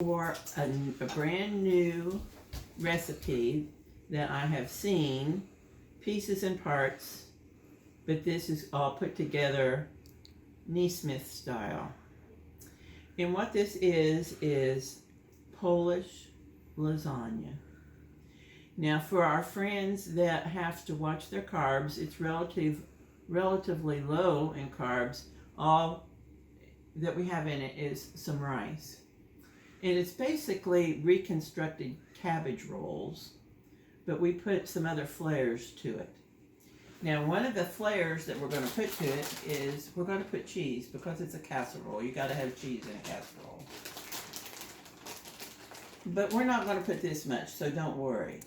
For a brand new recipe that I have seen, pieces and parts, but this is all put together Nesmith style. And what this is Polish lasagna. Now for our friends that have to watch their carbs, it's relatively low in carbs. All that we have in it is some rice. And it's basically reconstructed cabbage rolls, but we put some other flavors to it. Now, one of the flavors that we're going to put to it is we're going to put cheese because it's a casserole. You got to have cheese in a casserole. But we're not going to put this much, so don't worry.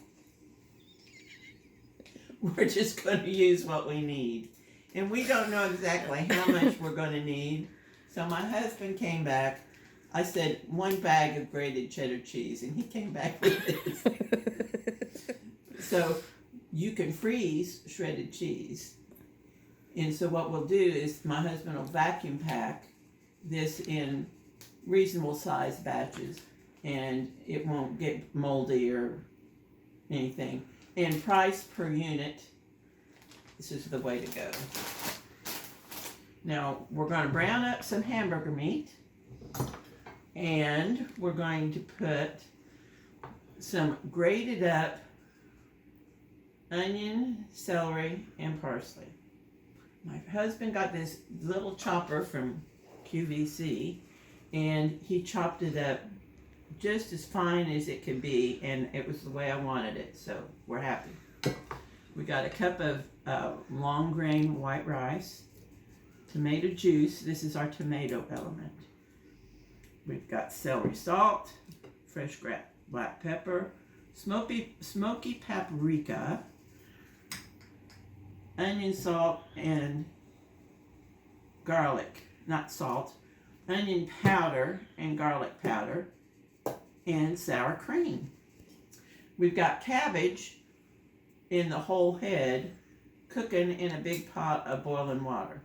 We're just going to use what we need. And we don't know exactly how much we're going to need. So my husband came back. I said 1 bag of grated cheddar cheese, and he came back with this. So you can freeze shredded cheese. And so what we'll do is my husband will vacuum pack this in reasonable sized batches, and it won't get moldy or anything. And price per unit, this is the way to go. Now we're going to brown up some hamburger meat. And we're going to put some grated up onion, celery, and parsley. My husband got this little chopper from QVC, and he chopped it up just as fine as it could be, and it was the way I wanted it, so we're happy. We got a cup of long grain white rice, tomato juice. This is our tomato element. We've got celery salt, fresh black pepper, smoky paprika, onion salt, and garlic, not salt, onion powder and garlic powder, and sour cream. We've got cabbage in the whole head cooking in a big pot of boiling water.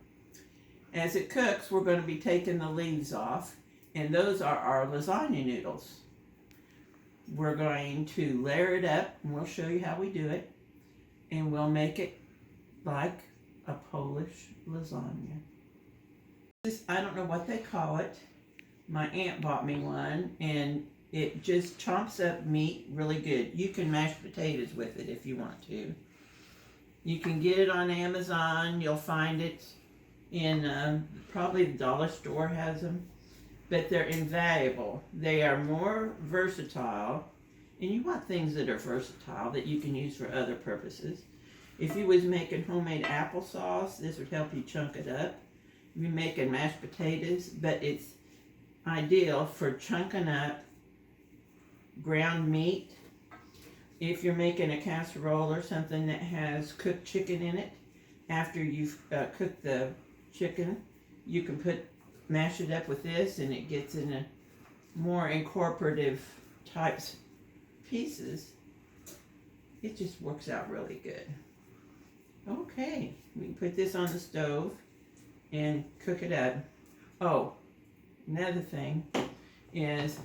As it cooks, we're going to be taking the leaves off. And those are our lasagna noodles. We're going to layer it up, and we'll show you how we do it. And we'll make it like a Polish lasagna. I don't know what they call it. My aunt bought me one, and it just chomps up meat really good. You can mash potatoes with it if you want to. You can get it on Amazon. You'll find it in probably the dollar store has them. But they're invaluable. They are more versatile, and you want things that are versatile that you can use for other purposes. If you was making homemade applesauce, this would help you chunk it up. If you're making mashed potatoes, but it's ideal for chunking up ground meat. If you're making a casserole or something that has cooked chicken in it, after you've cooked the chicken, you can mash it up with this, and it gets in a more incorporative types pieces. It just works out really good. Okay, we can put this on the stove and cook it up. Oh, another thing is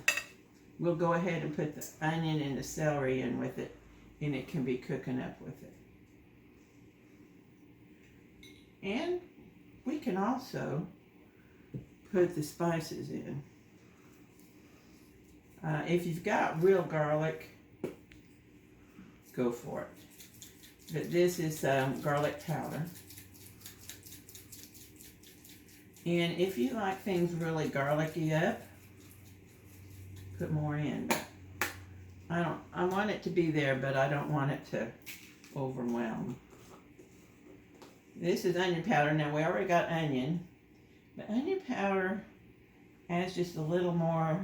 we'll go ahead and put the onion and the celery in with it, and it can be cooking up with it. And we can also put the spices in. If you've got real garlic, go for it. But this is garlic powder. And if you like things really garlicky up, put more in. I want it to be there, but I don't want it to overwhelm. This is onion powder. Now we already got onion. The onion powder adds just a little more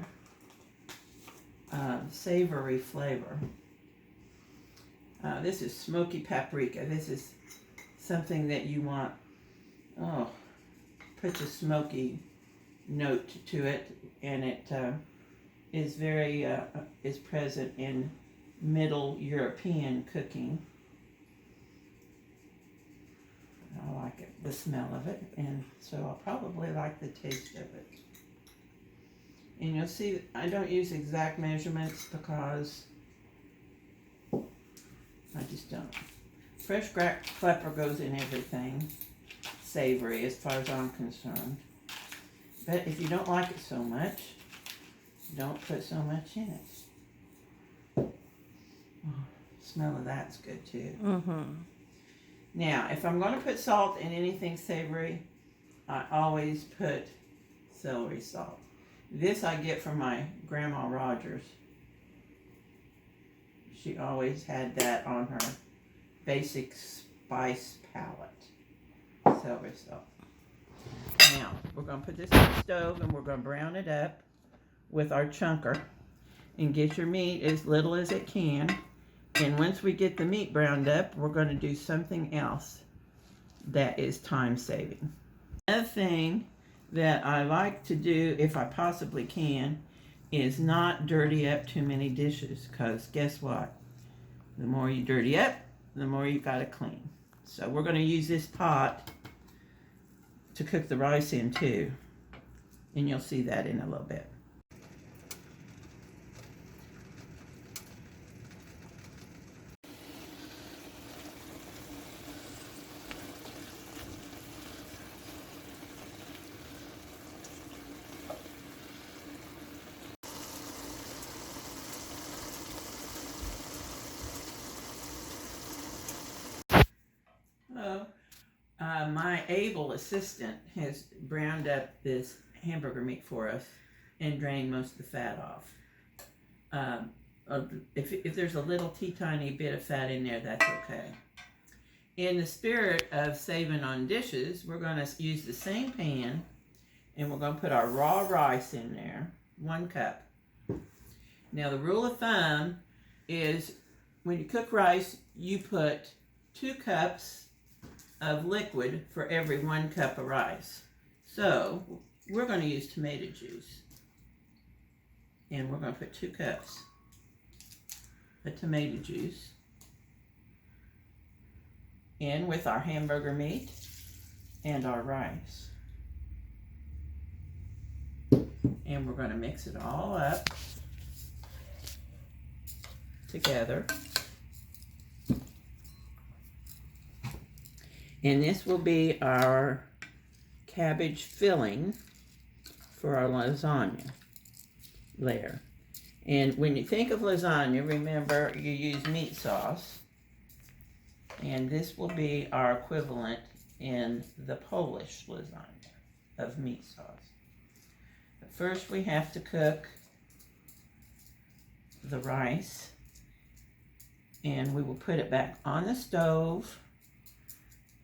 savory flavor. This is smoky paprika. This is something that you want, puts a smoky note to it, and it is very, is present in Middle European cooking. I like it, the smell of it, and so I'll probably like the taste of it. And you'll see I don't use exact measurements because I just don't. Fresh cracked pepper goes in everything savory as far as I'm concerned. But if you don't like it so much, don't put so much in it. Oh, smell of that's good too. Mm-hmm. Now, if I'm going to put salt in anything savory, I always put celery salt. This I get from my Grandma Rogers. She always had that on her basic spice palette. Celery salt. Now, we're going to put this on the stove and we're going to brown it up with our chunker. And get your meat as little as it can. And once we get the meat browned up, we're going to do something else that is time saving. Another thing that I like to do, if I possibly can, is not dirty up too many dishes, because guess what? The more you dirty up, the more you got to clean. So we're going to use this pot to cook the rice in too, and you'll see that in a little bit. My able assistant has browned up this hamburger meat for us and drained most of the fat off. If there's a little tiny bit of fat in there, that's okay. In the spirit of saving on dishes, we're going to use the same pan and we're going to put our raw rice in there, 1 cup. Now the rule of thumb is when you cook rice, you put 2 cups of liquid for every 1 cup of rice. So we're going to use tomato juice. And we're going to put 2 cups of tomato juice in with our hamburger meat and our rice. And we're going to mix it all up together. And this will be our cabbage filling for our lasagna layer. And when you think of lasagna, remember you use meat sauce. And this will be our equivalent in the Polish lasagna of meat sauce. But first we have to cook the rice. And we will put it back on the stove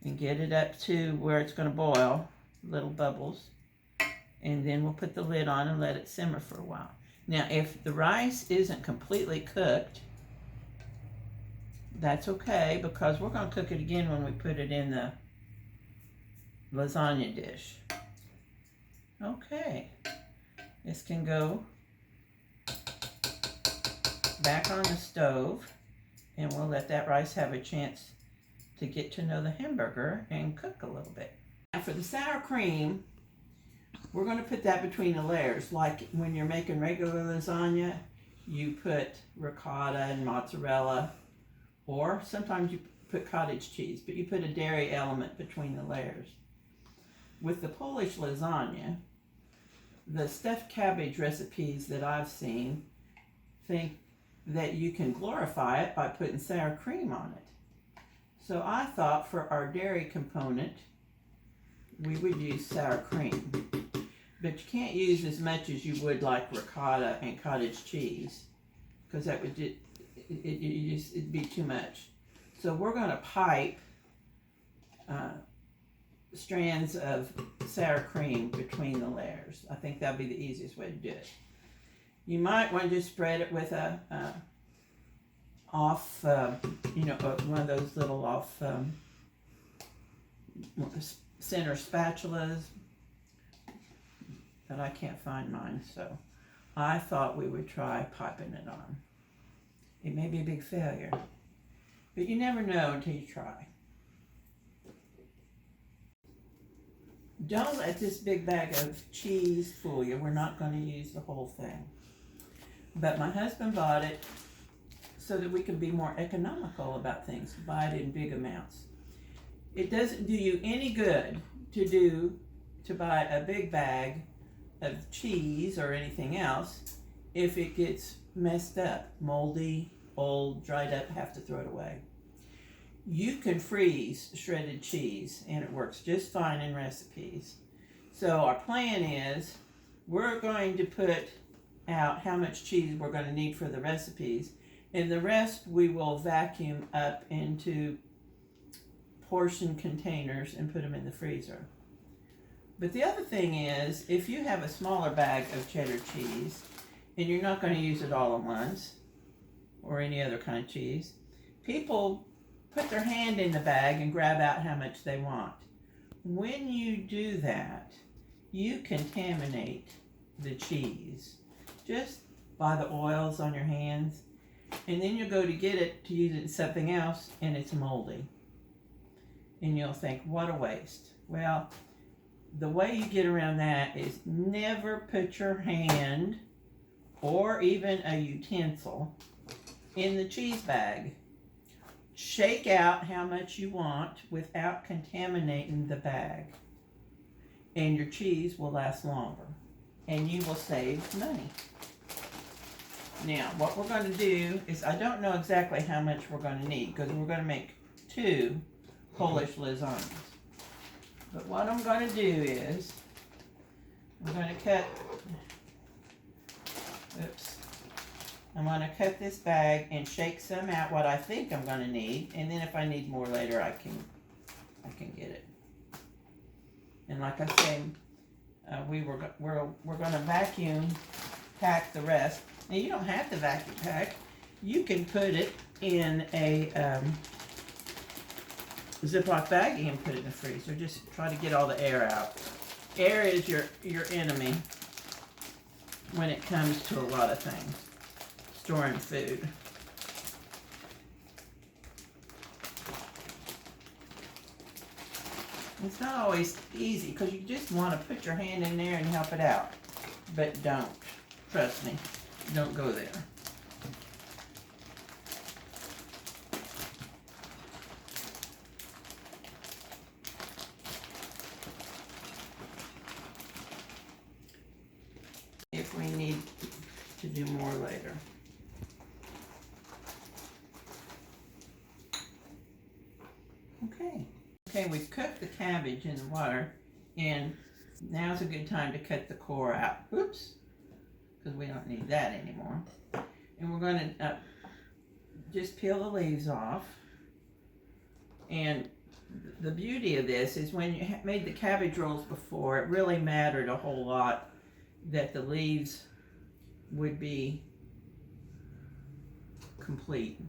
and get it up to where it's going to boil, little bubbles. And then we'll put the lid on and let it simmer for a while. Now, if the rice isn't completely cooked, that's okay, because we're going to cook it again when we put it in the lasagna dish. Okay, this can go back on the stove, and we'll let that rice have a chance to get to know the hamburger and cook a little bit. Now for the sour cream, we're going to put that between the layers. Like when you're making regular lasagna, you put ricotta and mozzarella, or sometimes you put cottage cheese, but you put a dairy element between the layers. With the Polish lasagna, the stuffed cabbage recipes that I've seen think that you can glorify it by putting sour cream on it. So I thought for our dairy component, we would use sour cream. But you can't use as much as you would like ricotta and cottage cheese, because that would it'd be too much. So we're going to pipe strands of sour cream between the layers. I think that'd be the easiest way to do it. You might want to just spread it with a one of those little off center spatulas, but I can't find mine, so I thought we would try piping it on. It may be a big failure, but you never know until you try. Don't let this big bag of cheese fool you. We're not going to use the whole thing. But my husband bought it so that we can be more economical about things, buy it in big amounts. It doesn't do you any good to buy a big bag of cheese or anything else if it gets messed up, moldy, old, dried up, have to throw it away. You can freeze shredded cheese and it works just fine in recipes. So our plan is we're going to put out how much cheese we're going to need for the recipes, and the rest we will vacuum up into portion containers and put them in the freezer. But the other thing is, if you have a smaller bag of cheddar cheese and you're not going to use it all at once, or any other kind of cheese, people put their hand in the bag and grab out how much they want. When you do that, you contaminate the cheese just by the oils on your hands, and then you go to get it to use it in something else and it's moldy. And you'll think, what a waste. Well, the way you get around that is never put your hand or even a utensil in the cheese bag. Shake out how much you want without contaminating the bag, and your cheese will last longer and you will save money. Now, what we're going to do is, I don't know exactly how much we're going to need because we're going to make 2 Polish lasagnas. But what I'm going to do is, I'm going to cut this bag and shake some out what I think I'm going to need, and then if I need more later, I can get it. And like I said, we're going to vacuum pack the rest. Now you don't have to vacuum pack. You can put it in a Ziploc baggie and put it in the freezer. Just try to get all the air out. Air is your enemy when it comes to a lot of things. Storing food. It's not always easy because you just want to put your hand in there and help it out. But don't. Trust me. Don't go there. If we need to do more later. Okay, we've cooked the cabbage in the water, and now's a good time to cut the core out. Oops, because we don't need that anymore. And we're going to just peel the leaves off. And the beauty of this is when you made the cabbage rolls before, it really mattered a whole lot that the leaves would be complete.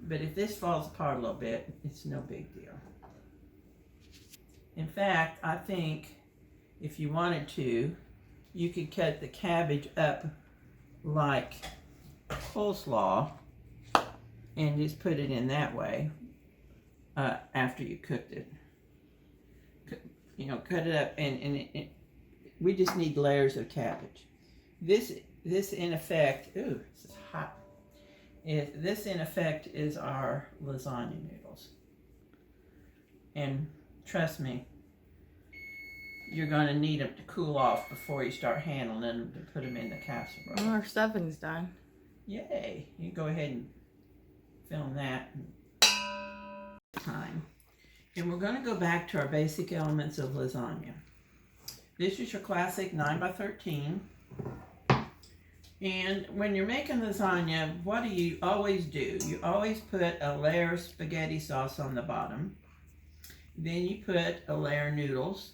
But if this falls apart a little bit, it's no big deal. In fact, I think if you wanted to, you could cut the cabbage up like coleslaw and just put it in that way after you cooked it. You know, cut it up, and we just need layers of cabbage. This in effect, ooh, this is hot. This in effect is our lasagna noodles. And trust me, you're going to need them to cool off before you start handling them to put them in the casserole. Well, our stuffing's done. Yay! You go ahead and film that time. And we're going to go back to our basic elements of lasagna. This is your classic 9x13. And when you're making lasagna, what do you always do? You always put a layer of spaghetti sauce on the bottom. Then you put a layer of noodles.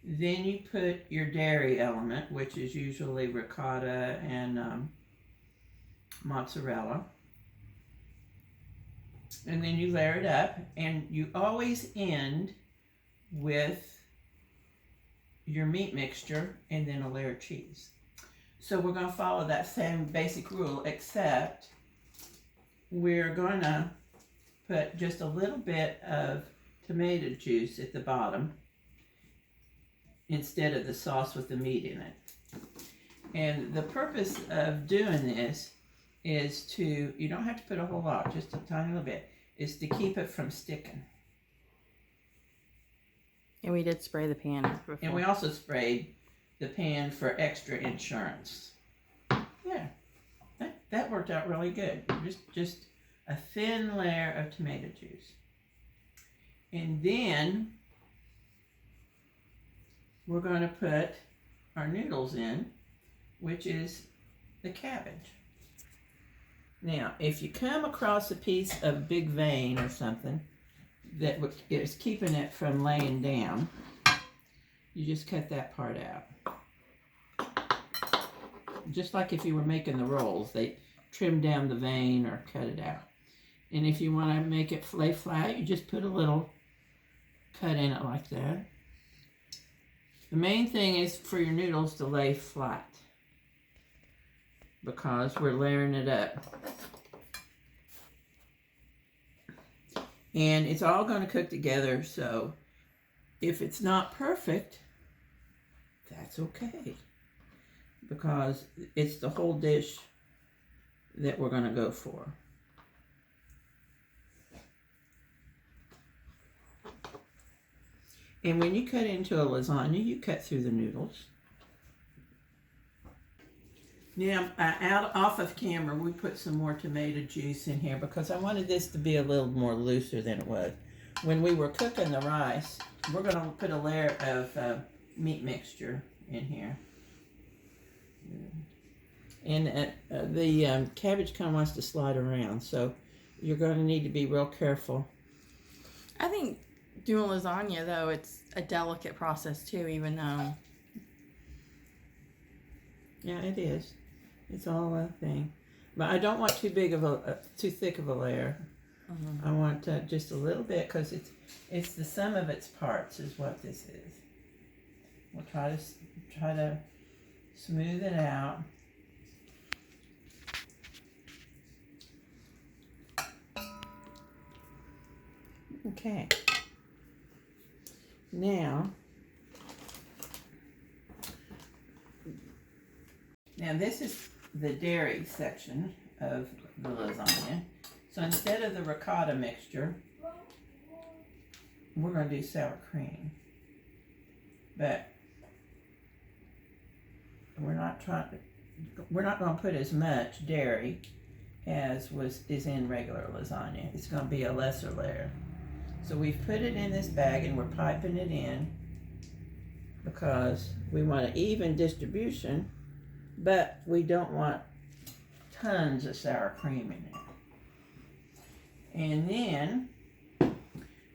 Then you put your dairy element, which is usually ricotta and mozzarella. And then you layer it up, and you always end with your meat mixture and then a layer of cheese. So we're going to follow that same basic rule, except we're going to put just a little bit of tomato juice at the bottom instead of the sauce with the meat in it. And the purpose of doing this is to, you don't have to put a whole lot, just a tiny little bit, is to keep it from sticking. And we did spray the pan before. And we also sprayed the pan for extra insurance. Yeah, that worked out really good. Just a thin layer of tomato juice. And then we're going to put our noodles in, which is the cabbage. Now, if you come across a piece of big vein or something that is keeping it from laying down, you just cut that part out. Just like if you were making the rolls, they trim down the vein or cut it out. And if you want to make it lay flat, you just put a little cut in it like that. The main thing is for your noodles to lay flat, because we're layering it up. And it's all going to cook together, so if it's not perfect, that's okay, because it's the whole dish that we're going to go for. And when you cut into a lasagna, you cut through the noodles. Now, off of camera, we put some more tomato juice in here because I wanted this to be a little more looser than it was. When we were cooking the rice, we're going to put a layer of meat mixture in here. And the cabbage kind of wants to slide around, so you're going to need to be real careful. I think doing lasagna, though, it's a delicate process, too, even though... Yeah, it is. It's all a thing. But I don't want too thick of a layer. Mm-hmm. I want just a little bit, because it's the sum of its parts is what this is. We'll try to smooth it out. Okay. Now this is the dairy section of the lasagna. So instead of the ricotta mixture, we're going to do sour cream. But we're not going to put as much dairy as is in regular lasagna. It's going to be a lesser layer. So we've put it in this bag and we're piping it in because we want an even distribution, but we don't want tons of sour cream in there. And then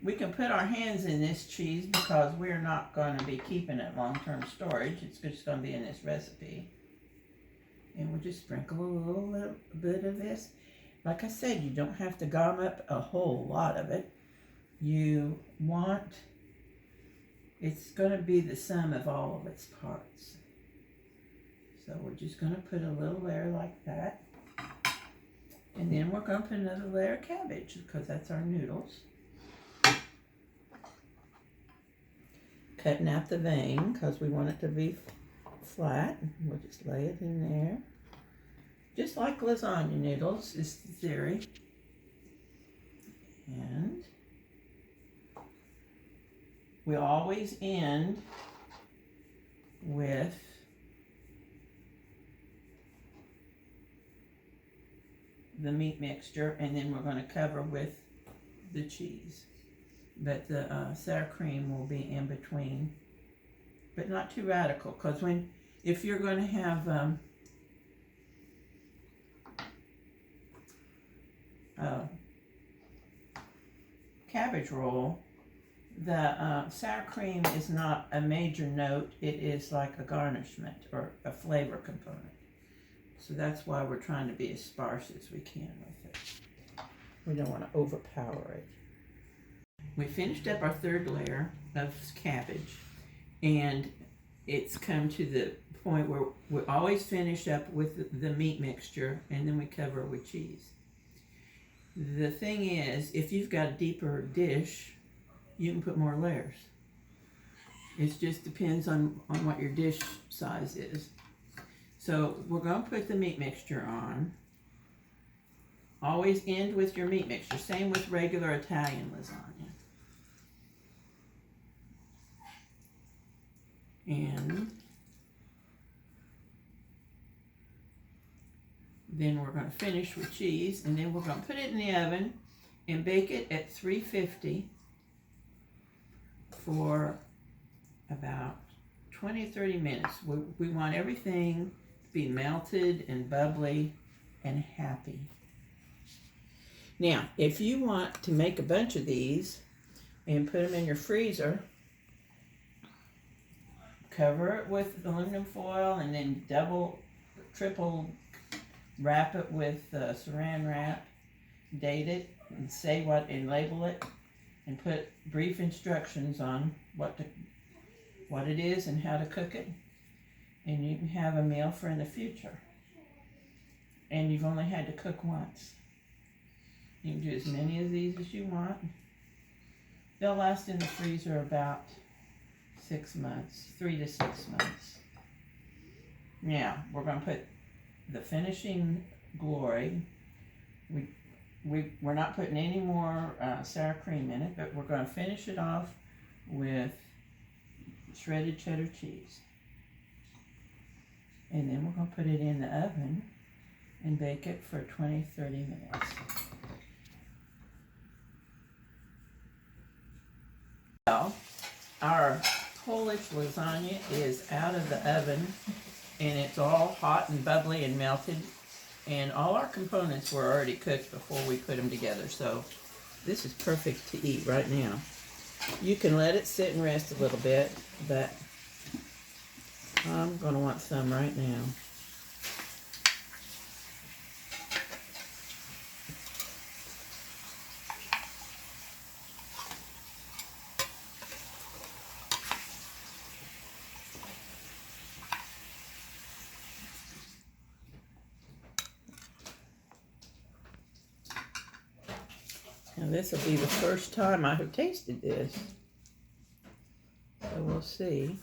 we can put our hands in this cheese because we're not going to be keeping it long-term storage. It's just going to be in this recipe. And we'll just sprinkle a little bit of this. Like I said, you don't have to gum up a whole lot of it. It's going to be the sum of all of its parts. So we're just going to put a little layer like that. And then we're going to put another layer of cabbage because that's our noodles. Cutting out the vein because we want it to be flat. We'll just lay it in there. Just like lasagna noodles is the theory. And we always end with the meat mixture, and then we're going to cover with the cheese. But the sour cream will be in between, but not too radical, because if you're going to have cabbage roll, the sour cream is not a major note. It is like a garnishment or a flavor component. So that's why we're trying to be as sparse as we can with it. We don't want to overpower it. We finished up our third layer of cabbage, and it's come to the point where we always finish up with the meat mixture, and then we cover it with cheese. The thing is, if you've got a deeper dish, you can put more layers. It just depends on what your dish size is. So we're going to put the meat mixture on. Always end with your meat mixture. Same with regular Italian lasagna. And then we're going to finish with cheese, and then we're going to put it in the oven and bake it at 350 for about 20 or 30 minutes. We want everything to be melted and bubbly and happy. Now, if you want to make a bunch of these and put them in your freezer, cover it with aluminum foil and then triple wrap it with saran wrap, date it, and say what, and label it, and put brief instructions on what it is and how to cook it, and you can have a meal for in the future. And you've only had to cook once. You can do as many of these as you want. They'll last in the freezer about 6 months, 3 to 6 months. Now, we're going to put the finishing glory. We're not putting any more sour cream in it, but we're going to finish it off with shredded cheddar cheese. And then we're going to put it in the oven and bake it for 20-30 minutes. Well, our Polish lasagna is out of the oven, and it's all hot and bubbly and melted, and all our components were already cooked before we put them together, so this is perfect to eat right now. You can let it sit and rest a little bit, but I'm going to want some right now. Now this will be the first time I have tasted this, so we'll see.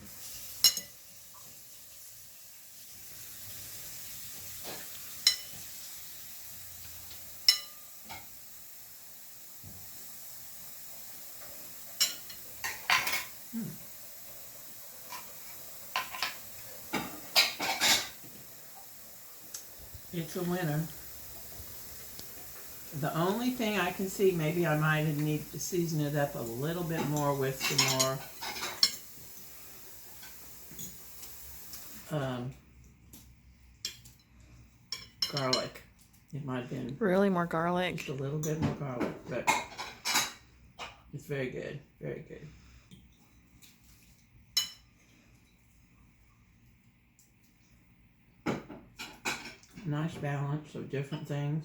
It's a winner. The only thing I can see, maybe I might need to season it up a little bit more with some more garlic. It might have been Really, more garlic? just a little bit more garlic, but it's very good, very good. Nice balance of different things.